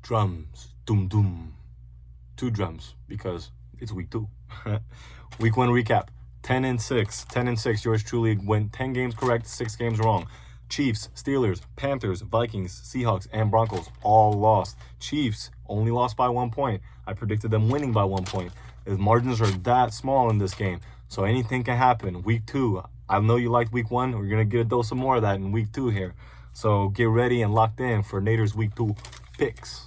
Drums. Doom, doom. 2 drums because it's week 2. Week 1 recap. 10-6. 10-6. Yours truly went 10 games correct, 6 games wrong. Chiefs, Steelers, Panthers, Vikings, Seahawks, and Broncos all lost. Chiefs only lost by 1 point. I predicted them winning by 1 point. The margins are that small in this game, so anything can happen. Week 2, I know you liked week 1. We're going to get a dose of more of that in week 2 here. So get ready and locked in for NATOR'S week 2 picks.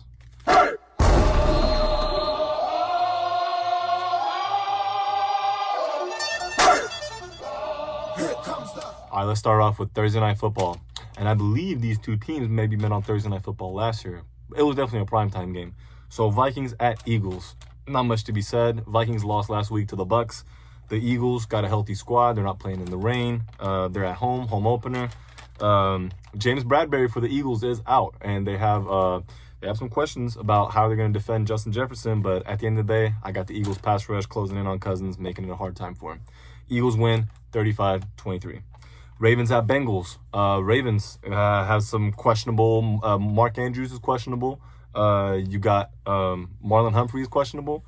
All right, let's start off with Thursday Night Football. And I believe these two teams maybe met on Thursday Night Football last year. It was definitely a primetime game. So Vikings at Eagles. Not much to be said. Vikings lost last week to the Bucks. The Eagles got a healthy squad. They're not playing in the rain. They're at home opener. James Bradbury for the Eagles is out. And they have some questions about how they're going to defend Justin Jefferson. But at the end of the day, I got the Eagles pass rush closing in on Cousins, making it a hard time for him. Eagles win 35-23. Ravens at Bengals. Ravens have some questionable. Mark Andrews is questionable. You got Marlon Humphrey is questionable.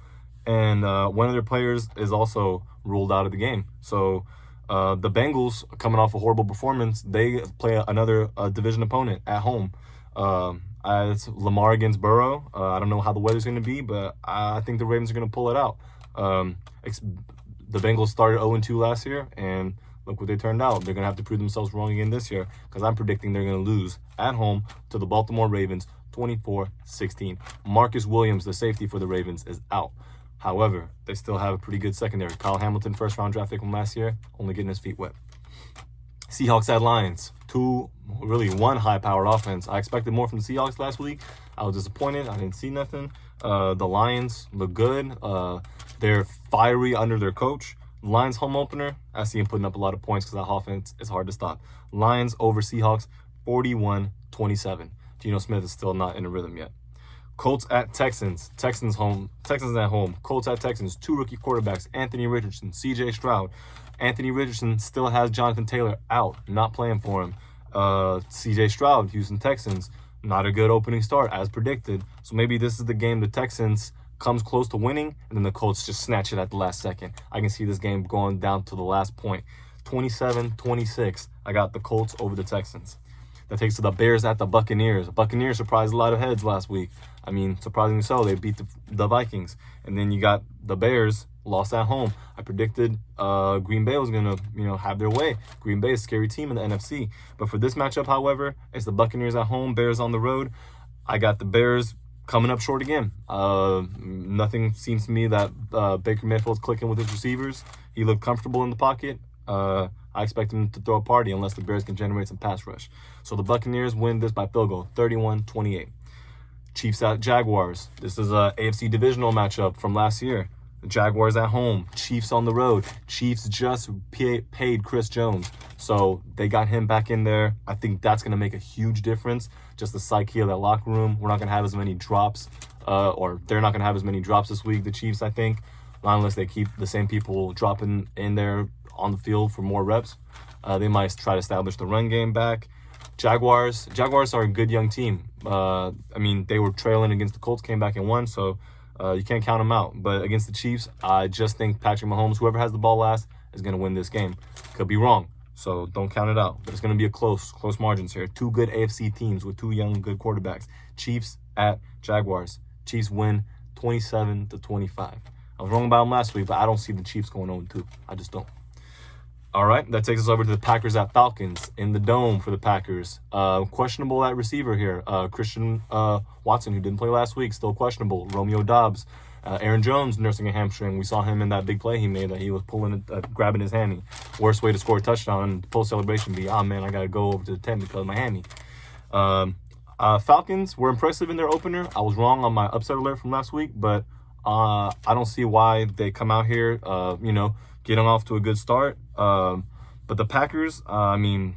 And one of their players is also ruled out of the game. So the Bengals, coming off a horrible performance, they play another division opponent at home. It's Lamar against Burrow. I don't know how the weather's going to be, but I think the Ravens are going to pull it out. The Bengals started 0-2 last year, and look what they turned out. They're going to have to prove themselves wrong again this year because I'm predicting they're going to lose at home to the Baltimore Ravens 24-16. Marcus Williams, the safety for the Ravens, is out. However, they still have a pretty good secondary. Kyle Hamilton, first-round draft pick from last year, only getting his feet wet. Seahawks at Lions. One high-powered offense. I expected more from the Seahawks last week. I was disappointed. I didn't see nothing. The Lions look good. They're fiery under their coach. Lions home opener, I see him putting up a lot of points because that offense is hard to stop. Lions over Seahawks, 41-27. Geno Smith is still not in a rhythm yet. Colts at Texans. Texans at home. Colts at Texans. 2 rookie quarterbacks, Anthony Richardson, CJ Stroud. Anthony Richardson still has Jonathan Taylor out, not playing for him. CJ Stroud, Houston Texans, not a good opening start as predicted. So maybe this is the game the Texans comes close to winning, and then the Colts just snatch it at the last second. I can see this game going down to the last point. 27-26. I got the Colts over the Texans. That takes to the Bears at the Buccaneers. Buccaneers surprised a lot of heads last week. I mean, surprisingly so. They beat the Vikings. And then you got the Bears lost at home. I predicted Green Bay was going to, have their way. Green Bay is a scary team in the NFC. But for this matchup, however, it's the Buccaneers at home, Bears on the road. I got the Bears coming up short again. Nothing seems to me that Baker Mayfield's clicking with his receivers. He looked comfortable in the pocket. I expect him to throw a party unless the Bears can generate some pass rush. So the Buccaneers win this by field goal, 31-28. Chiefs at Jaguars. This is a AFC divisional matchup from last year. The Jaguars at home, Chiefs on the road. Chiefs just paid Chris Jones, so they got him back in there. I think that's going to make a huge difference. Just the psyche of that locker room. We're not going to have as many drops, or they're not going to have as many drops this week, the Chiefs, I think, not unless they keep the same people dropping in there on the field for more reps. They might try to establish the run game back. Jaguars are a good young team. They were trailing against the Colts, came back and won, so you can't count them out. But against the Chiefs, I just think Patrick Mahomes, whoever has the ball last, is going to win this game. Could be wrong, so don't count it out. But it's going to be a close margins here. 2 good AFC teams with 2 young, good quarterbacks. Chiefs at Jaguars. Chiefs win 27-25. I was wrong about them last week, but I don't see the Chiefs going 0-2. I just don't. All right, that takes us over to the Packers at Falcons in the Dome for the Packers. Questionable at receiver here. Christian Watson, who didn't play last week, still questionable. Romeo Doubs. Aaron Jones nursing a hamstring. We saw him in that big play he made that he was grabbing his hammy. Worst way to score a touchdown and post-celebration be, I got to go over to the tent because of my hammy. Falcons were impressive in their opener. I was wrong on my upset alert from last week, but I don't see why they come out here, getting off to a good start. But the Packers, I don't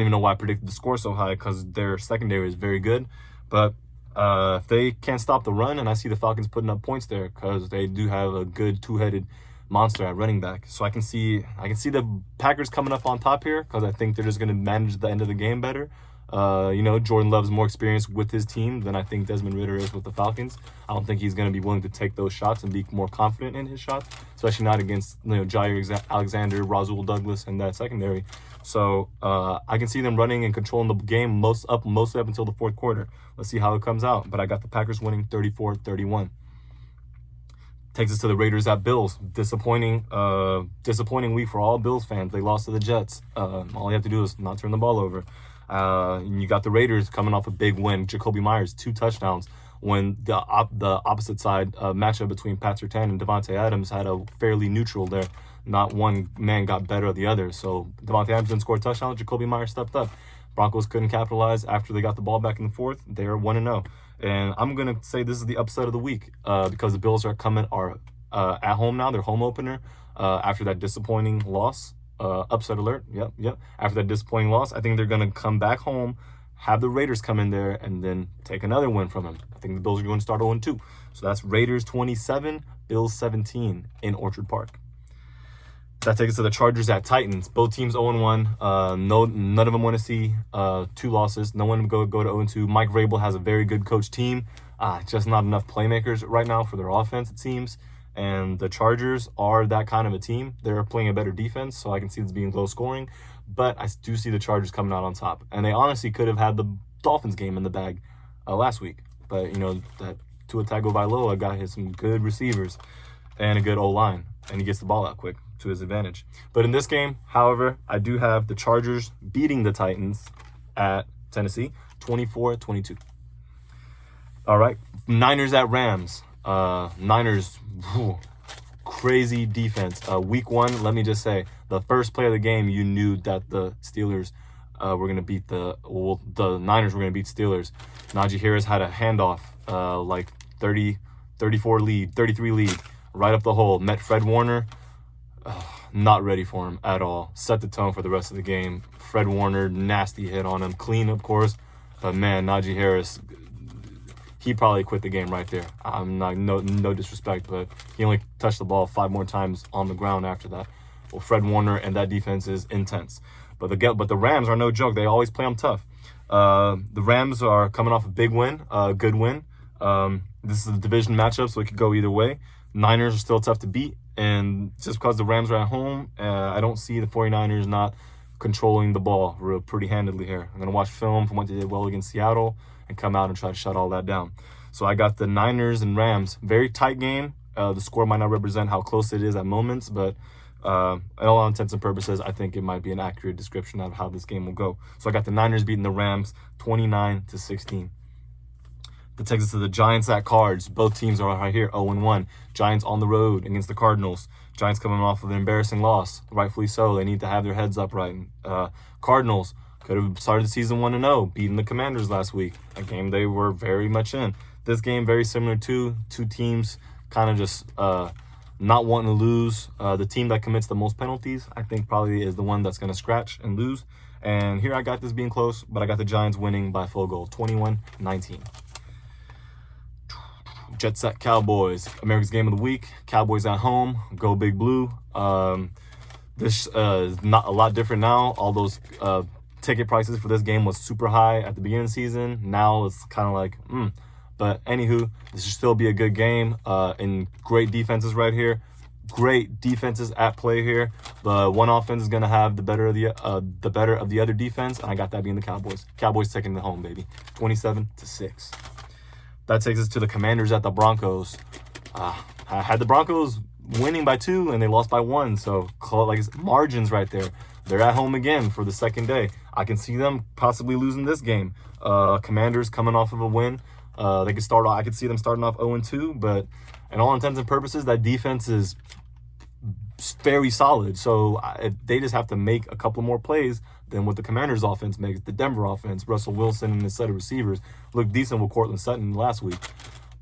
even know why I predicted the score so high because their secondary is very good. But if they can't stop the run, and I see the Falcons putting up points there because they do have a good 2-headed monster at running back. So I can see the Packers coming up on top here because I think they're just going to manage the end of the game better. Jordan Love's more experienced with his team than I think Desmond Ridder is with the Falcons. I don't think he's going to be willing to take those shots and be more confident in his shots, especially not against Jair Alexander, Rasul Douglas, and that secondary. So I can see them running and controlling the game mostly up until the fourth quarter. Let's see how it comes out. But I got the Packers winning 34-31. Takes us to the Raiders at Bills. Disappointing week for all Bills fans. They lost to the Jets. All you have to do is not turn the ball over. And you got the Raiders coming off a big win. Jacoby Myers, 2 touchdowns. When the opposite side matchup between Pat Surtain and Devontae Adams had a fairly neutral there. Not one man got better than the other. So Devontae Adams didn't score a touchdown. Jacoby Myers stepped up. Broncos couldn't capitalize after they got the ball back in the fourth. They're 1-0. And I'm going to say this is the upset of the week because the Bills are at home now. Their home opener after that disappointing loss. Upset alert. Yep. After that disappointing loss, I think they're going to come back home, have the Raiders come in there, and then take another win from them. I think the Bills are going to start 0-2. So that's Raiders 27, Bills 17 in Orchard Park. That takes us to the Chargers at Titans. Both teams 0-1. None of them want to see 2 losses. No one go to 0-2. Mike Vrabel has a very good coach team. Just not enough playmakers right now for their offense, it seems. And the Chargers are that kind of a team. They're playing a better defense, so I can see this being low scoring. But I do see the Chargers coming out on top. And they honestly could have had the Dolphins game in the bag last week. But, that Tua Tagovailoa got some good receivers and a good O-line. And he gets the ball out quick to his advantage. But in this game, however, I do have the Chargers beating the Titans at Tennessee, 24-22. All right, Niners at Rams. Niners, crazy defense. Week 1, let me just say, the first play of the game, you knew that the Steelers were going to beat the Niners were going to beat Steelers. Najee Harris had a handoff, 33 lead, right up the hole. Met Fred Warner. Not ready for him at all. Set the tone for the rest of the game. Fred Warner, nasty hit on him. Clean, of course. But, man, Najee Harris, he probably quit the game right there. I'm not no disrespect, but he only touched the ball 5 more times on the ground after that. Well, Fred Warner and that defense is intense. But the Rams are no joke. They always play them tough. The Rams are coming off a big win, a good win. This is a division matchup, so it could go either way. Niners are still tough to beat. And just because the Rams are at home, I don't see the 49ers not controlling the ball pretty handedly here. I'm going to watch film from what they did well against Seattle and come out and try to shut all that down. So I got the Niners and Rams. Very tight game. The score might not represent how close it is at moments, but in all intents and purposes, I think it might be an accurate description of how this game will go. So I got the Niners beating the Rams 29-16. That takes us to the Giants at Cards. Both teams are right here, 0-1. Giants on the road against the Cardinals. Giants coming off of an embarrassing loss, rightfully so. They need to have their heads up right. Cardinals could have started the season 1-0, beating the Commanders last week, a game they were very much in. This game, very similar to 2 teams kind of just not wanting to lose. The team that commits the most penalties, I think, probably is the one that's going to scratch and lose. And here I got this being close, but I got the Giants winning by field goal, 21-19. Jets at Cowboys. America's game of the week. Cowboys at home. Go Big Blue. This is not a lot different now. All those ticket prices for this game was super high at the beginning of the season. Now it's kind of like, But anywho, this should still be a good game. And great defenses right here. Great defenses at play here. The one offense is gonna have the better of the other defense, and I got that being the Cowboys. Cowboys taking it home, baby. 27-6. That takes us to the Commanders at the Broncos. I had the Broncos winning by 2, and they lost by 1. So, margins right there. They're at home again for the second day. I can see them possibly losing this game. Commanders coming off of a win. I could see them starting off 0-2, but in all intents and purposes, that defense is very solid. So they just have to make a couple more plays than what the Commanders offense makes. The Denver offense, Russell Wilson and his set of receivers looked decent with Cortland Sutton last week.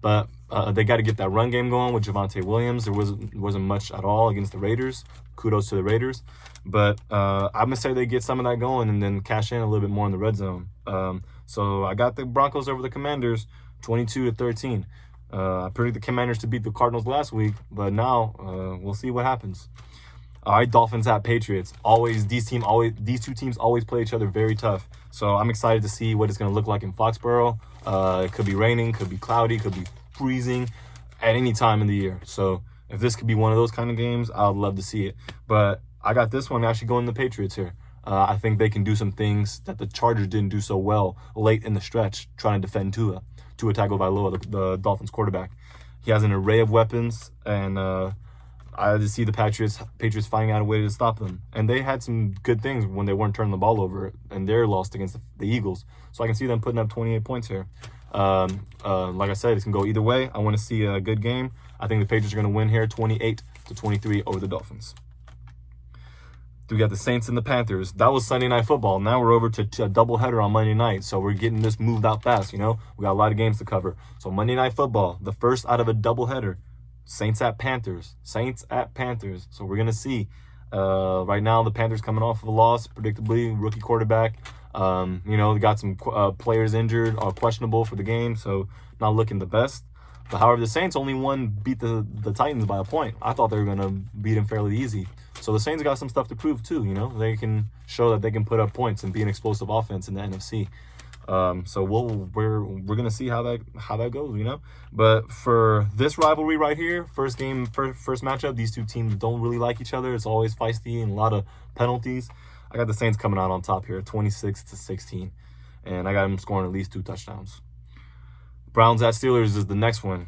But they got to get that run game going with Javonte Williams. There wasn't much at all against the Raiders. Kudos to the Raiders. But I'm going to say they get some of that going and then cash in a little bit more in the red zone. So I got the Broncos over the Commanders, 22-13. I predicted the Commanders to beat the Cardinals last week, but now we'll see what happens. All right, Dolphins at Patriots. These two teams always play each other very tough. So I'm excited to see what it's going to look like in Foxborough. It could be raining, could be cloudy, could be freezing at any time in the year. So if this could be one of those kind of games, I'd love to see it. But I got this one actually going to the Patriots here. I think they can do some things that the Chargers didn't do so well late in the stretch, trying to defend Tua Tagovailoa, the Dolphins quarterback. He has an array of weapons, and I just see the Patriots finding out a way to stop them. And they had some good things when they weren't turning the ball over in their loss against the Eagles. So I can see them putting up 28 points here. Like I said, it can go either way. I want to see a good game. I think the Patriots are going to win here 28-23 over the Dolphins. We got the Saints and the Panthers. That was Sunday Night Football. Now we're over to a doubleheader on Monday night. So we're getting this moved out fast, We got a lot of games to cover. So Monday Night Football, the first out of a doubleheader. Saints at Panthers. So we're going to see. Right now, the Panthers coming off of a loss, predictably, rookie quarterback. They got some players injured or questionable for the game, so not looking the best. But however, the Saints only beat the Titans by a point. I thought they were going to beat them fairly easy. So the Saints got some stuff to prove too, They can show that they can put up points and be an explosive offense in the NFC. So we're gonna see how that goes, But for this rivalry right here, first matchup, these two teams don't really like each other. It's always feisty and a lot of penalties. I got the Saints coming out on top here, 26-16, and I got them scoring at least 2 touchdowns. Browns at Steelers is the next one.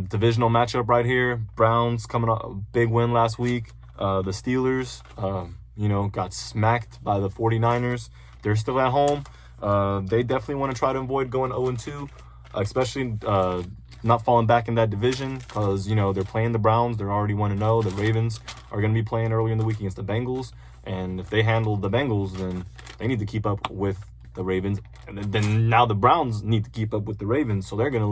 Divisional matchup right here. Browns coming off a big win last week. The Steelers, got smacked by the 49ers. They're still at home. They definitely want to try to avoid going 0-2, especially not falling back in that division because, they're playing the Browns. They're already 1-0. The Ravens are going to be playing early in the week against the Bengals. And if they handle the Bengals, then they need to keep up with the Ravens. And then now the Browns need to keep up with the Ravens. So they're going to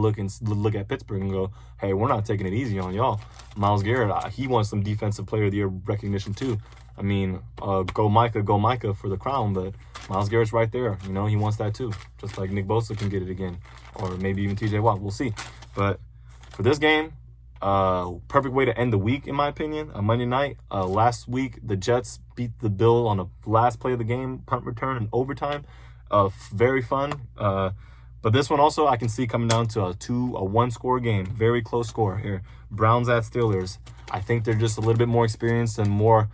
look at Pittsburgh and go, hey, we're not taking it easy on y'all. Myles Garrett, he wants some Defensive Player of the Year recognition too. I mean, go Micah for the crown, but Myles Garrett's right there. He wants that too. Just like Nick Bosa can get it again. Or maybe even TJ Watt. We'll see. But for this game, perfect way to end the week, in my opinion. Monday night, last week, the Jets beat the Bills on the last play of the game, punt return in overtime. Very fun. But this one also I can see coming down to a one-score game. Very close score here. Browns at Steelers. I think they're just a little bit more experienced and more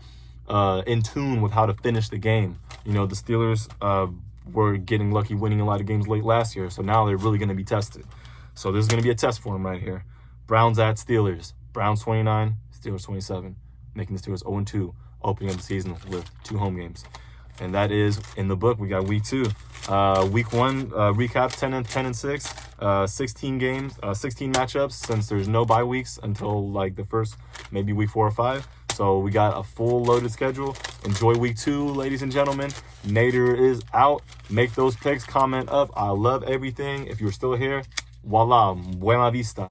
in tune with how to finish the game. The Steelers were getting lucky winning a lot of games late last year, so now they're really going to be tested. So this is going to be a test for them right here. Browns at Steelers. Browns 29, Steelers 27, making the Steelers 0-2, opening up the season with 2 home games. And that is in the book. We got week 2. Week 1 recaps 10-6, 16 games, 16 matchups since there's no bye weeks until like the first maybe week 4 or 5. So we got a full loaded schedule. Enjoy week 2, ladies and gentlemen. Nader is out. Make those picks, comment up. I love everything. If you're still here, voila, buena vista.